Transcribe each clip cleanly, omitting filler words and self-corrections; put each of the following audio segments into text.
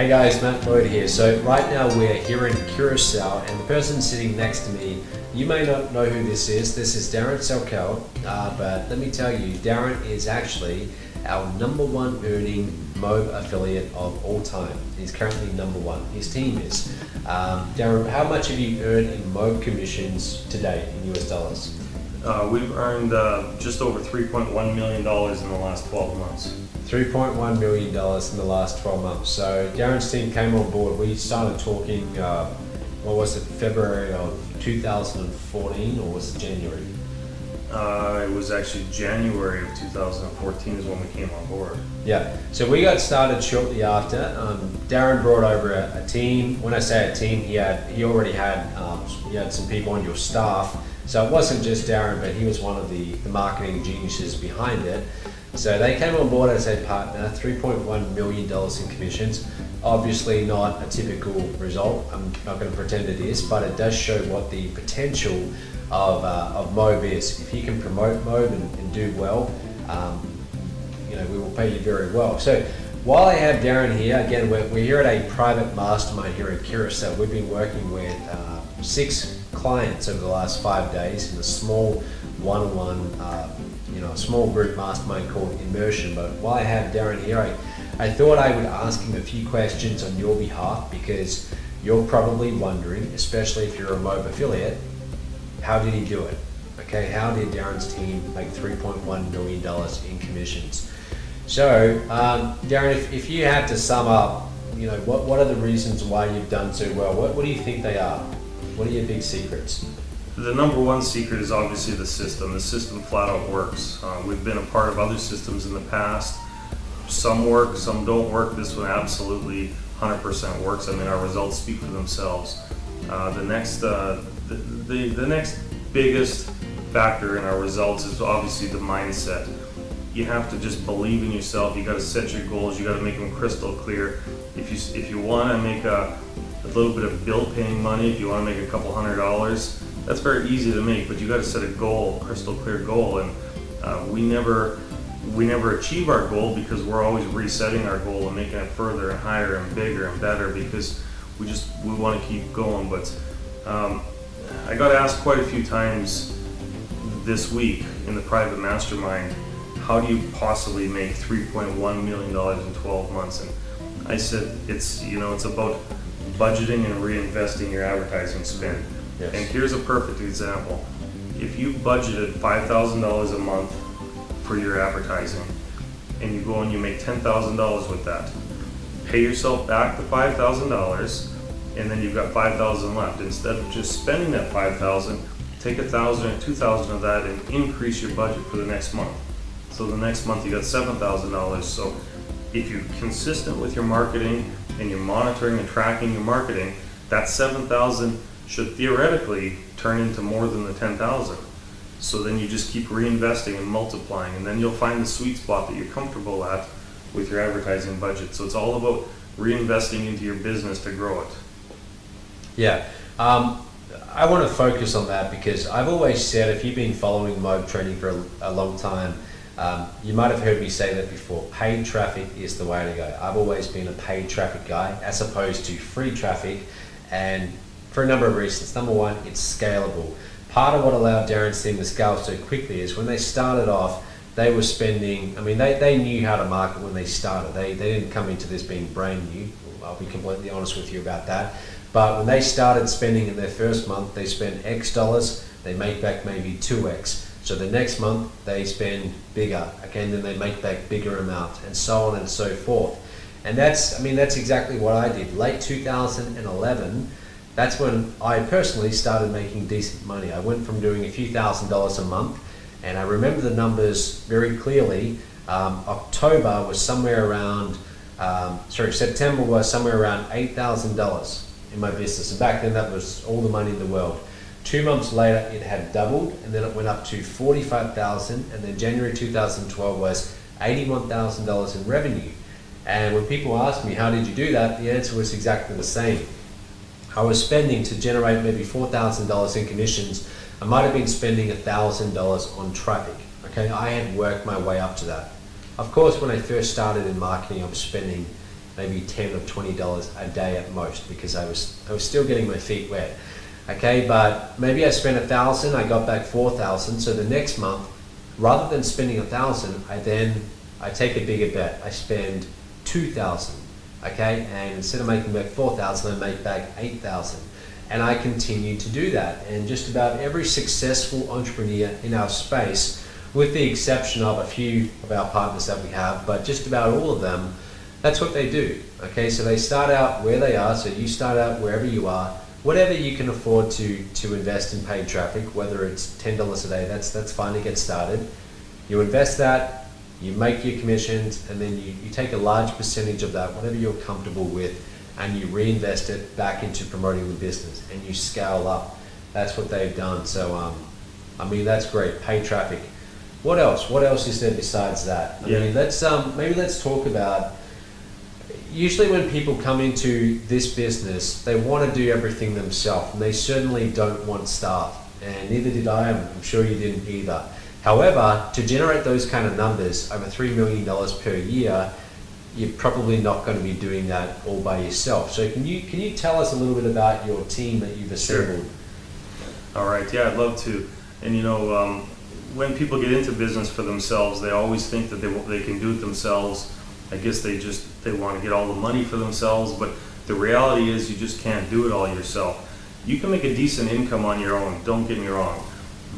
Hey guys, Matt Lloyd here. So right now we're here in Curacao, and the person sitting next to me, you may not know who this is. This is Darren Selkel, but let me tell you, Darren is actually our #1 earning MOB affiliate of all time. He's currently #1. His team is. Darren, how much have you earned in MOB commissions to date in US dollars? We've earned just over $3.1 million in the last 12 months. $3.1 million in the last 12 months. So Darren's team came on board. We started talking, what was it, February of 2014, or was it January? It was actually January of 2014 is when we came on board. Yeah, so we got started shortly after. Darren brought over a team. When I say a team, he already had some people on your staff. So it wasn't just Darren, but he was one of the marketing geniuses behind it. So they came on board as a partner, $3.1 million in commissions. Obviously not a typical result, I'm not going to pretend it is, but it does show what the potential of MOB is. If you can promote MOB and do well, we will pay you very well. So while I have Darren here, again, we're here at a private mastermind here in Curacao. We've been working with 6 clients over the last 5 days in a small one-on-one, small group mastermind called Immersion. But while I have Darren here, I thought I would ask him a few questions on your behalf, because you're probably wondering, especially if you're a MOB affiliate, how did he do it? Okay, how did Darren's team make $3.1 million in commissions? So, Darren, if you had to sum up, what are the reasons why you've done so well? What do you think they are? What are your big secrets? The #1 secret is obviously the system. The system flat out works. We've been a part of other systems in the past. Some work, some don't work. This one absolutely 100% works. I mean, our results speak for themselves. The next biggest factor in our results is obviously the mindset. You have to just believe in yourself. You got to set your goals. You got to make them crystal clear. If you want to make a little bit of bill paying money, if you want to make a couple $100, that's very easy to make, but you got to set a goal, crystal clear goal. And we never achieve our goal because we're always resetting our goal and making it further and higher and bigger and better, because we want to keep going. But I got asked quite a few times this week in the private mastermind, how do you possibly make $3.1 million in 12 months? And I said, it's about budgeting and reinvesting your advertising spend. Yes. And here's a perfect example. If you budgeted $5,000 a month for your advertising, and you go and you make $10,000 with that, pay yourself back the $5,000, and then you've got $5,000 left. Instead of just spending that $5,000, take $1,000 or $2,000 of that and increase your budget for the next month. So the next month you got $7,000. So if you're consistent with your marketing and you're monitoring and tracking your marketing, that $7,000 should theoretically turn into more than the $10,000. So then you just keep reinvesting and multiplying, and then you'll find the sweet spot that you're comfortable at with your advertising budget. So it's all about reinvesting into your business to grow it. Yeah, I want to focus on that, because I've always said, if you've been following MOB training for a long time, you might have heard me say that before. Paid traffic is the way to go. I've always been a paid traffic guy as opposed to free traffic, and for a number of reasons. #1, it's scalable. Part of what allowed Darren's team to scale so quickly is when they started off, they were spending, they knew how to market when they started. They didn't come into this being brand new. I'll be completely honest with you about that. But when they started spending in their first month, they spend X dollars, they make back maybe 2X. So the next month they spend bigger, again, then they make back bigger amount, and so on and so forth. And that's exactly what I did. Late 2011, that's when I personally started making decent money. I went from doing a few $1,000s a month, and I remember the numbers very clearly. September was somewhere around $8,000 in my business. And back then that was all the money in the world. 2 months later it had doubled, and then it went up to $45,000, and then January 2012 was $81,000 in revenue. And when people ask me, how did you do that? The answer was exactly the same. I was spending, to generate maybe $4,000 in commissions, I might have been spending $1,000 on traffic. Okay, I had worked my way up to that. Of course, when I first started in marketing, I was spending maybe $10 or $20 a day at most, because I was still getting my feet wet. Okay, but maybe I spent 1,000, I got back 4,000. So the next month, rather than spending 1,000, I take a bigger bet. I spend 2,000. Okay, and instead of making back 4,000, I make back 8,000. And I continue to do that. And just about every successful entrepreneur in our space, with the exception of a few of our partners that we have, but just about all of them, that's what they do. Okay, so they start out where they are. So you start out wherever you are, whatever you can afford to invest in paid traffic, whether it's $10 a day, that's fine to get started. You invest that, you make your commissions, and then you take a large percentage of that, whatever you're comfortable with, and you reinvest it back into promoting the business, and you scale up. That's what they've done. So, I mean, that's great, paid traffic. What else? What else is there besides that? I mean, maybe let's talk about, usually when people come into this business, they want to do everything themselves, and they certainly don't want staff, and neither did I. I'm sure you didn't either. However, to generate those kind of numbers, over $3 million per year, you're probably not going to be doing that all by yourself. So can you tell us a little bit about your team that you've assembled? Sure. All right, yeah, I'd love to. And you know, when people get into business for themselves, they always think that they can do it themselves. I guess they want to get all the money for themselves, but the reality is you just can't do it all yourself. You can make a decent income on your own, don't get me wrong.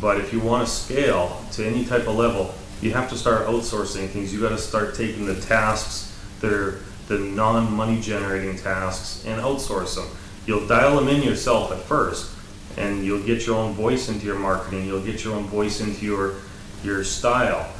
But if you want to scale to any type of level, you have to start outsourcing things. You got to start taking the tasks that are the non-money generating tasks and outsource them. You'll dial them in yourself at first, and you'll get your own voice into your marketing. You'll get your own voice into your style.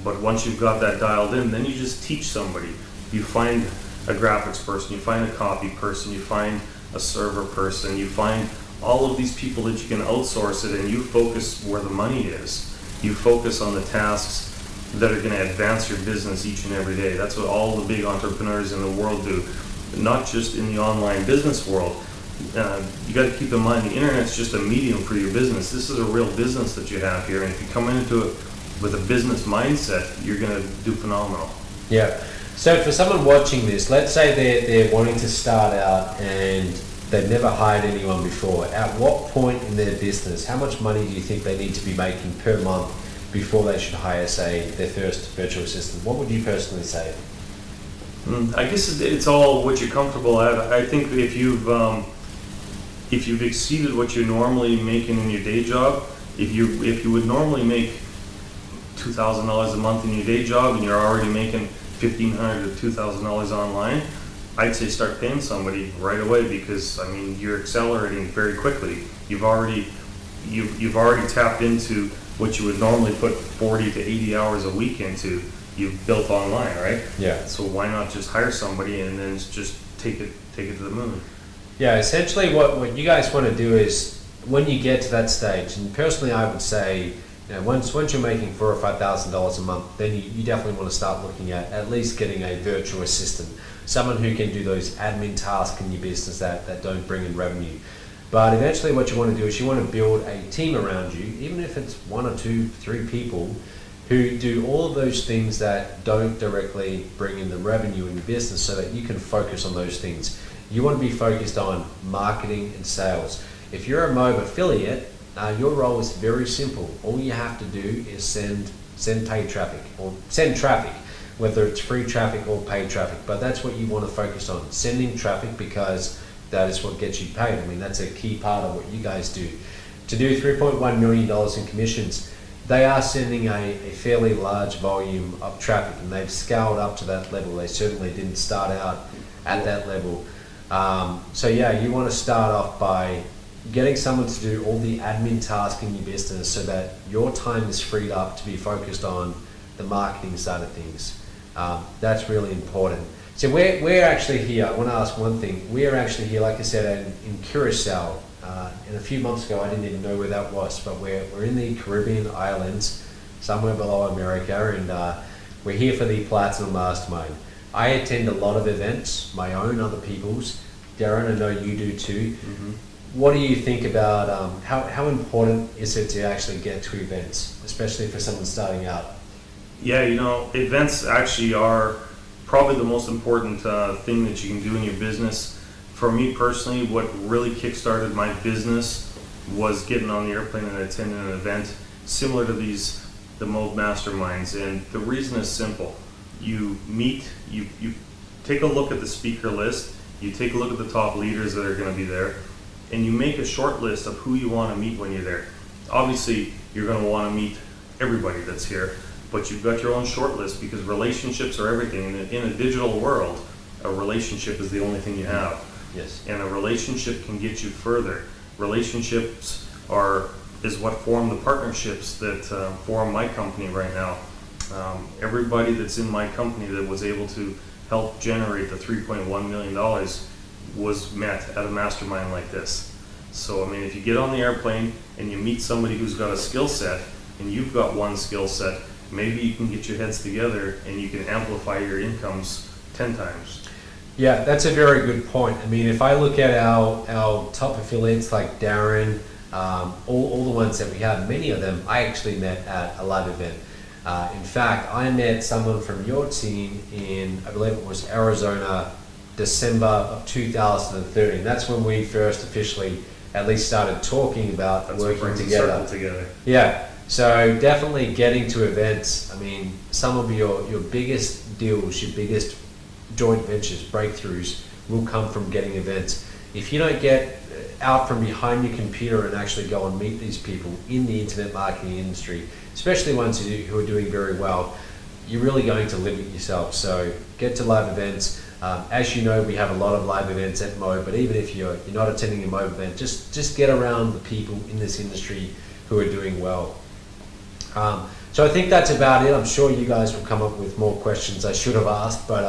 But once you've got that dialed in, then you just teach somebody. You find a graphics person, you find a copy person, you find a server person, you find all of these people that you can outsource it, and you focus where the money is. You focus on the tasks that are going to advance your business each and every day. That's what all the big entrepreneurs in the world do, not just in the online business world. You got to keep in mind the internet's just a medium for your business. This is a real business that you have here, and if you come into it with a business mindset, you're going to do phenomenal. Yeah. So for someone watching this, let's say they're wanting to start out and they've never hired anyone before. At what point in their business, how much money do you think they need to be making per month before they should hire, say, their first virtual assistant? What would you personally say? I guess it's all what you're comfortable at. I think if you've exceeded what you're normally making in your day job, if you would normally make $2,000 a month in your day job and you're already making $1,500 to $2,000 online, I'd say start paying somebody right away, because I mean you're accelerating very quickly. You've already tapped into what you would normally put 40 to 80 hours a week into. You've built online, right? Yeah. So why not just hire somebody and then just take it to the moon? Yeah, essentially what you guys want to do is, when you get to that stage, and personally I would say, you know, once you're making $4,000 or $5,000 a month, then you definitely want to start looking at least getting a virtual assistant, someone who can do those admin tasks in your business that don't bring in revenue. But eventually what you want to do is you want to build a team around you, even if it's 1 or 2, 3 people, who do all of those things that don't directly bring in the revenue in your business, so that you can focus on those things. You want to be focused on marketing and sales. If you're a Mob affiliate, your role is very simple. All you have to do is send paid traffic, or send traffic, whether it's free traffic or paid traffic. But that's what you want to focus on, sending traffic, because that is what gets you paid. I mean, that's a key part of what you guys do. To do $3.1 million in commissions, they are sending a fairly large volume of traffic, and they've scaled up to that level. They certainly didn't start out at that level. So yeah, you want to start off by getting someone to do all the admin tasks in your business, so that your time is freed up to be focused on the marketing side of things. That's really important. So we're actually here. I want to ask one thing. We're actually here, like I said, in Curacao. And a few months ago, I didn't even know where that was, but we're in the Caribbean islands, somewhere below America, and we're here for the Platinum Mastermind. I attend a lot of events, my own, other people's. Darren, I know you do too. Mm-hmm. What do you think about how important is it to actually get to events, especially for someone starting out? Yeah, you know, events actually are probably the most important thing that you can do in your business. For me personally, what really kickstarted my business was getting on the airplane and attending an event similar to the Mode Masterminds. And the reason is simple. You meet, you take a look at the speaker list, you take a look at the top leaders that are going to be there, and you make a short list of who you want to meet when you're there. Obviously, you're going to want to meet everybody that's here, but you've got your own short list because relationships are everything. In a digital world, a relationship is the only thing you have. Yes. And a relationship can get you further. Relationships is what form the partnerships that form my company right now. Everybody that's in my company that was able to help generate the $3.1 million was met at a mastermind like this. So, I mean, if you get on the airplane and you meet somebody who's got a skill set and you've got one skill set, maybe you can get your heads together and you can amplify your incomes 10 times. Yeah, that's a very good point. I mean, if I look at our top affiliates like Darren, all the ones that we have, many of them I actually met at a live event. In fact, I met someone from your team in, I believe it was Arizona, December of 2013. That's when we first officially at least started talking about working together. Yeah, so definitely getting to events. I mean, some of your biggest deals, your biggest joint ventures, breakthroughs will come from getting events. If you don't get out from behind your computer and actually go and meet these people in the internet marketing industry, especially ones who are doing very well, you're really going to limit yourself. So get to live events. As you know, we have a lot of live events at Mo, but even if you're not attending a Mo event, just get around the people in this industry who are doing well. So I think that's about it. I'm sure you guys will come up with more questions I should have asked, but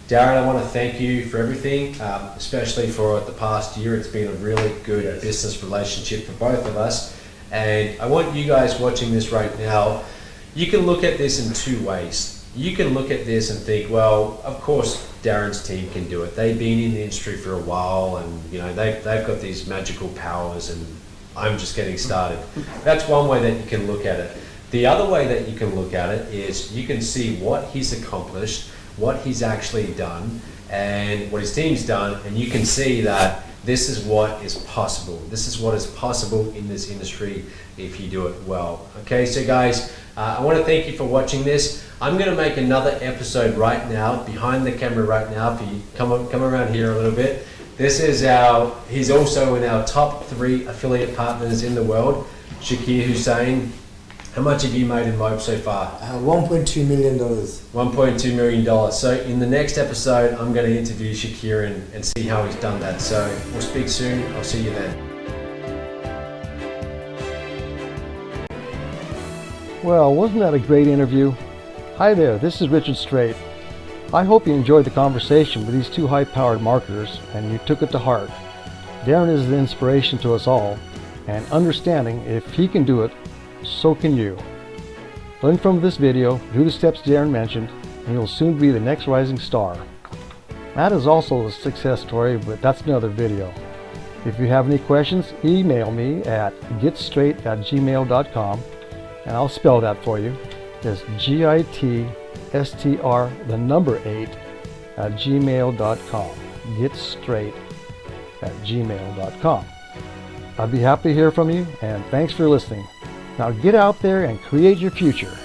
Darren, I want to thank you for everything, especially for the past year. It's been a really good business relationship for both of us. And I want you guys watching this right now, you can look at this in two ways. You can look at this and think, well, of course Darren's team can do it. They've been in the industry for a while and they've got these magical powers and I'm just getting started. That's one way that you can look at it. The other way that you can look at it is you can see what he's accomplished, what he's actually done, and what his team's done, and you can see that this is what is possible. This is what is possible in this industry if you do it well. Okay, so guys, I want to thank you for watching this. I'm going to make another episode right now, behind the camera right now, if you come around here a little bit. This is he's also in our top 3 affiliate partners in the world. Shakir Hussain, how much have you made in Mobe so far? $1.2 million. $1.2 million. So in the next episode, I'm going to interview Shakir and see how he's done that. So we'll speak soon. I'll see you then. Well, wasn't that a great interview? Hi there, this is Richard Strait. I hope you enjoyed the conversation with these two high-powered marketers and you took it to heart. Darren is an inspiration to us all, and understanding if he can do it, so can you. Learn from this video, do the steps Darren mentioned, and you'll soon be the next rising star. Matt is also a success story, but that's another video. If you have any questions, email me at getstraight@gmail.com, and I'll spell that for you. It's GITSTR8@gmail.com. Getstraight@gmail.com. I'd be happy to hear from you, and thanks for listening. Now get out there and create your future.